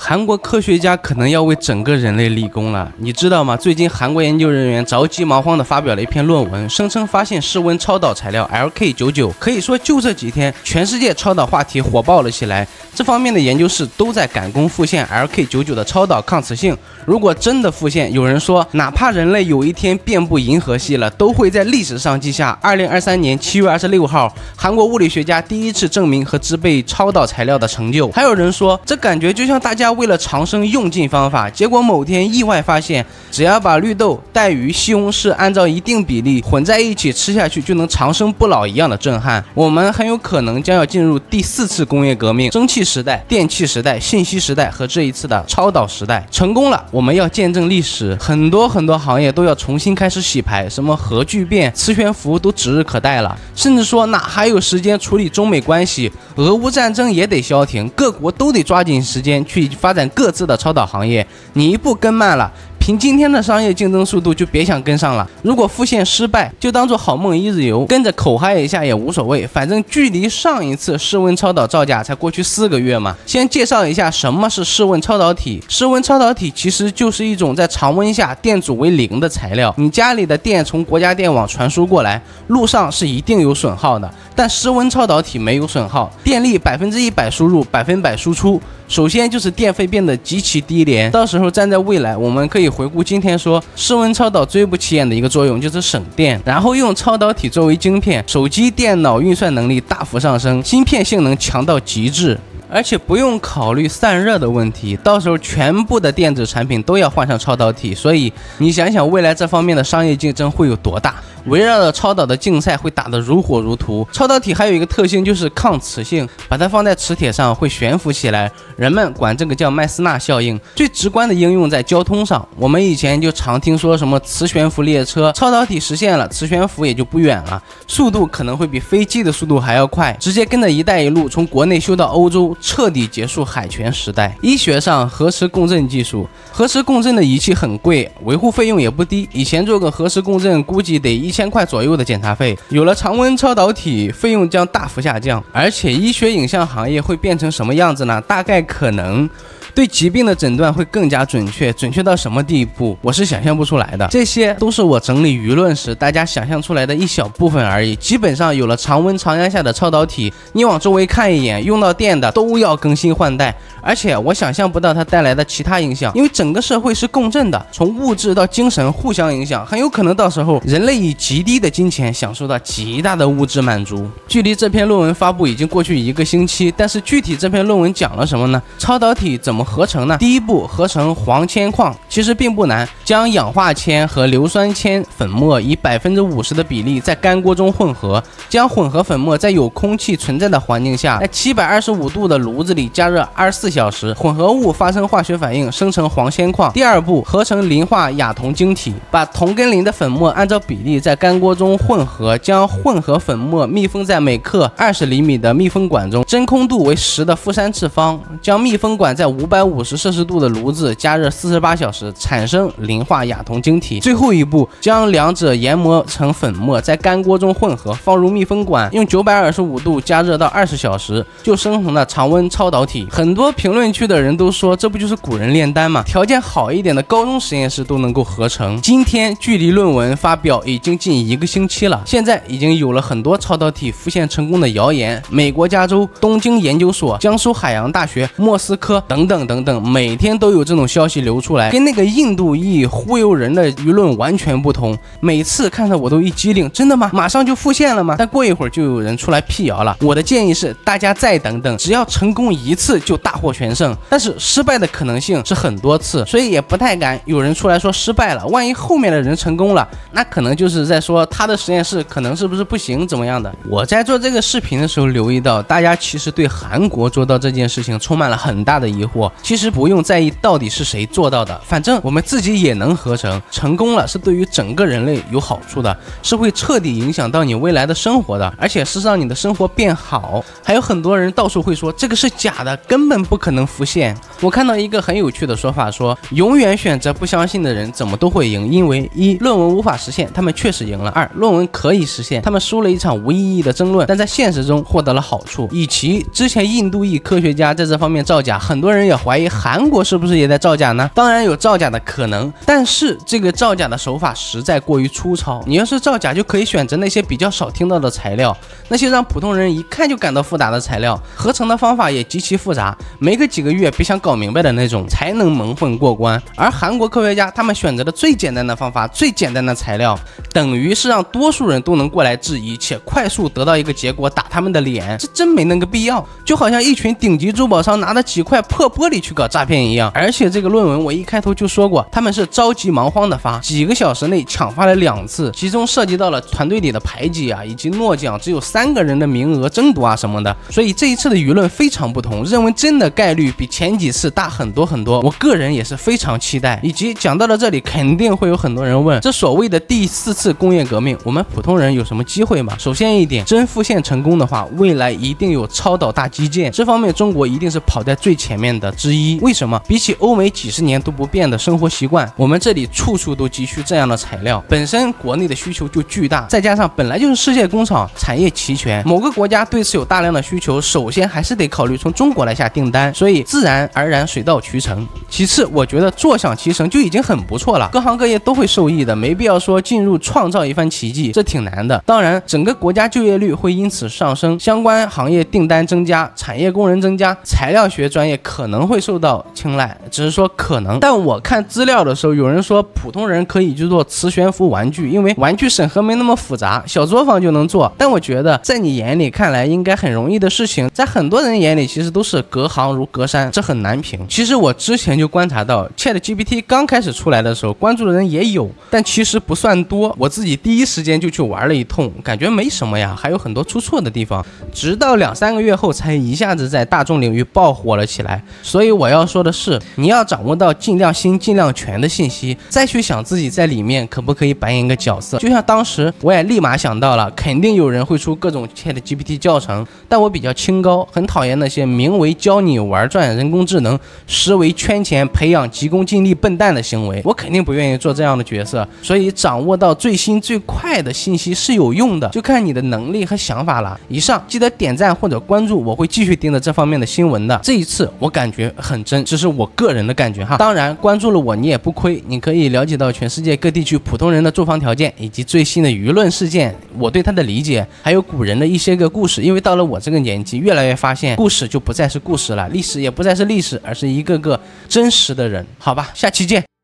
韩国科学家可能要为整个人类立功了，你知道吗？最近韩国研究人员着急忙慌地发表了一篇论文，声称发现室温超导材料 LK99， 可以说就这几天，全世界超导话题火爆了起来。这方面的研究室都在赶工复现 LK99 的超导抗磁性。如果真的复现，有人说，哪怕人类有一天遍布银河系了，都会在历史上记下2023年7月26号，韩国物理学家第一次证明和制备超导材料的成就。还有人说，这感觉就像大家为了长生用尽方法，结果某天意外发现，只要把绿豆、带鱼、西红柿按照一定比例混在一起吃下去，就能长生不老一样的震撼。我们很有可能将要进入第4次工业革命，蒸汽时代、电气时代、信息时代和这一次的超导时代。成功了，我们要见证历史，很多行业都要重新开始洗牌，什么核聚变、磁悬浮都指日可待了。甚至说哪还有时间处理中美关系，俄乌战争也得消停，各国都得抓紧时间去发展各自的超导行业。你一步跟慢了，凭今天的商业竞争速度就别想跟上了。如果复现失败，就当做好梦一日游，跟着口嗨一下也无所谓，反正距离上一次室温超导造假才过去4个月嘛。先介绍一下什么是室温超导体。室温超导体其实就是一种在常温下电阻为0的材料。你家里的电从国家电网传输过来，路上是一定有损耗的，但室温超导体没有损耗，电力100%输入，100%输出。首先就是电费变得极其低廉，到时候站在未来，我们可以回顾今天说室温超导最不起眼的一个作用就是省电，然后用超导体作为晶片，手机、电脑运算能力大幅上升，芯片性能强到极致。而且不用考虑散热的问题，到时候全部的电子产品都要换上超导体，所以你想想未来这方面的商业竞争会有多大，围绕着超导的竞赛会打得如火如荼。超导体还有一个特性就是抗磁性，把它放在磁铁上会悬浮起来，人们管这个叫麦斯纳效应。最直观的应用在交通上，我们以前就常听说什么磁悬浮列车，超导体实现了，磁悬浮也就不远了，速度可能会比飞机的速度还要快，直接跟着一带一路从国内修到欧洲，彻底结束海权时代。医学上核磁共振技术，核磁共振的仪器很贵，维护费用也不低，以前做个核磁共振估计得1000块左右的检查费，有了常温超导体，费用将大幅下降。而且医学影像行业会变成什么样子呢？大概可能对疾病的诊断会更加准确，准确到什么地步，我是想象不出来的。这些都是我整理舆论时大家想象出来的一小部分而已。基本上有了常温常压下的超导体，你往周围看一眼，用到电的都要更新换代。而且我想象不到它带来的其他影响，因为整个社会是共振的，从物质到精神互相影响，很有可能到时候人类以极低的金钱享受到极大的物质满足。距离这篇论文发布已经过去1个星期，但是具体这篇论文讲了什么呢？超导体怎么合成呢？第一步，合成黄铅矿，其实并不难，将氧化铅和硫酸铅粉末以50%的比例在干锅中混合，将混合粉末在有空气存在的环境下，在725度的炉子里加热24小时，混合物发生化学反应，生成黄铅矿。第二步，合成磷化亚铜晶体，把铜跟磷的粉末按照比例在干锅中混合，将混合粉末密封在每克20厘米的密封管中，真空度为10的负3次方，将密封管在550摄氏度的炉子加热48小时，产生磷化亚铜晶体。最后一步，将两者研磨成粉末，在干锅中混合，放入密封管，用925度加热到20小时，就生成了常温超导体。很多评论区的人都说，这不就是古人炼丹吗？条件好一点的高中实验室都能够合成。今天距离论文发表已经近1个星期了，现在已经有了很多超导体复现成功的谣言，美国加州、东京研究所、江苏海洋大学、莫斯科等等等等，每天都有这种消息流出来，跟那个印度裔忽悠人的舆论完全不同。每次看着我都一激灵，真的吗？马上就复现了吗？但过一会儿就有人出来辟谣了。我的建议是，大家再等等，只要成功1次就大获全胜，但是失败的可能性是很多次，所以也不太敢有人出来说失败了。万一后面的人成功了，那可能就是在说他的实验室可能是不是不行怎么样的。我在做这个视频的时候留意到，大家其实对韩国做到这件事情充满了很大的疑惑。其实不用在意到底是谁做到的，反正正我们自己也能合成，成功了是对于整个人类有好处的，是会彻底影响到你未来的生活的，而且是让你的生活变好。还有很多人到处会说这个是假的，根本不可能浮现。我看到一个很有趣的说法，说永远选择不相信的人怎么都会赢，因为一，论文无法实现，他们确实赢了；二，论文可以实现，他们输了一场无意义的争论，但在现实中获得了好处。以及之前印度裔科学家在这方面造假，很多人也怀疑韩国是不是也在造假呢？当然有造假的可能，但是这个造假的手法实在过于粗糙。你要是造假，就可以选择那些比较少听到的材料，那些让普通人一看就感到复杂的材料，合成的方法也极其复杂，没个几个月别想搞明白的那种才能蒙混过关。而韩国科学家他们选择的最简单的方法，最简单的材料，等于是让多数人都能过来质疑，且快速得到一个结果，打他们的脸，这真没那个必要。就好像一群顶级珠宝商拿着几块破玻璃去搞诈骗一样。而且这个论文我一开头就说过，他们是着急忙慌的发，几个小时内抢发了2次，其中涉及到了团队里的排挤啊，以及诺奖只有3个人的名额争夺啊什么的。所以这一次的舆论非常不同，认为真的概率比前几次大很多很多。我个人也是非常期待。以及讲到了这里，肯定会有很多人问，这所谓的第4次工业革命，我们普通人有什么机会吗？首先一点，真复现成功的话，未来一定有超导大基建，这方面中国一定是跑在最前面的之一。为什么？比起欧美几十年都不变的生活习惯，我们这里处处都急需这样的材料，本身国内的需求就巨大，再加上本来就是世界工厂，产业齐全，某个国家对此有大量的需求，首先还是得考虑从中国来下订单，所以自然而然水到渠成。其次，我觉得坐享其成就已经很不错了，各行各业都会受益的，没必要说进入创造一番奇迹，这挺难的。当然，整个国家就业率会因此上升，相关行业订单增加，产业工人增加，材料学专业可能会受到青睐，只是说可能。但我看资料的时候，有人说普通人可以去做磁悬浮玩具，因为玩具审核没那么复杂，小作坊就能做。但我觉得在你眼里看来应该很容易的事情，在很多人眼里其实都是隔行如隔山，这很难评。其实我之前就观察到 ChatGPT 刚开始出来的时候，关注的人也有，但其实不算多。我自己第一时间就去玩了一通，感觉没什么呀，还有很多出错的地方，直到2-3个月后才一下子在大众领域爆火了起来。所以我要说的是，你要掌握到尽量新尽量全的信息，再去想自己在里面可不可以扮演一个角色。就像当时我也立马想到了，肯定有人会出各种 ChatGPT 教程，但我比较清高，很讨厌那些名为教你玩转人工智能，实为圈钱培养急功近利笨蛋的行为，我肯定不愿意做这样的角色。所以掌握到最新最快的信息是有用的，就看你的能力和想法了。以上记得点赞或者关注，我会继续盯着这方面的新闻的。这一次我感觉很真，这是我个人的感觉哈。当然关注了我你也不亏，你可以了解到全世界各地区普通人的住房条件，以及最新的舆论事件，我对它的理解，还有古人的一些个故事。因为到了我这个年纪，越来越发现故事就不再是故事了，历史也不再是历史，而是一个个真实的人。好吧，下期见。